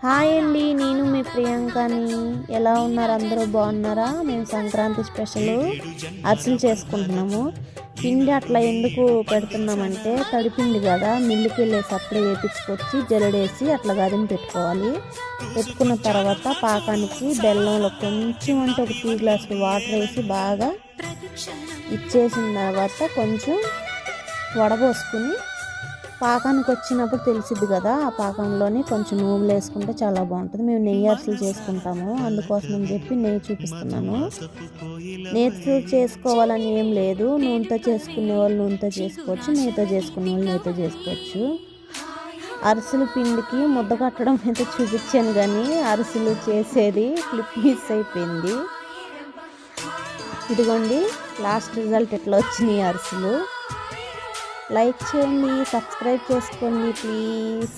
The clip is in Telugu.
హాయ్ అండి, నేను మీ ప్రియాంకని. ఎలా ఉన్నారు? అందరూ బాగున్నారా? మేము సంక్రాంతి స్పెషల్ అరిసెలు చేసుకుంటున్నాము. పిండి అట్లా ఎందుకు పెడుతున్నామంటే తడిపిండి కదా, మిల్లుకి వెళ్ళేసి అప్పుడే వేపించుకొచ్చి జల్లడేసి అట్లా గదిని పెట్టుకోవాలి. పెట్టుకున్న తర్వాత పాకానికి బెల్లంలో కొంచెం అంటే ఒక 2 గ్లాసులు వాటర్ వేసి బాగా ఇచ్చేసిన తర్వాత కొంచెం వడబోసుకుని పాకానికి వచ్చినప్పుడు తెలిసిద్ది కదా, ఆ పాకంలోని కొంచెం నూనెలు వేసుకుంటే చాలా బాగుంటుంది. మేము నెయ్యి అరిసెలు చేసుకుంటాము, అందుకోసం అని చెప్పి నెయ్యి చూపిస్తున్నాను. నెయ్యితో చేసుకోవాలని ఏం లేదు, నూనెతో చేసుకునే వాళ్ళు నూనెతో చేసుకోవచ్చు, నెయ్యితో చేసుకునే వాళ్ళు నెయ్యితో చేసుకోవచ్చు. అరిసెలు పిండికి ముద్ద కట్టడం అయితే చూపించాను, కానీ అరిసెలు చేసేది క్లిప్ మిస్ అయిపోయింది. ఇదిగోండి లాస్ట్ రిజల్ట్ ఎట్లా వచ్చినాయి అరిసెలు. లైక్ చేయండి, సబ్స్క్రైబ్ చేసుకోండి ప్లీజ్.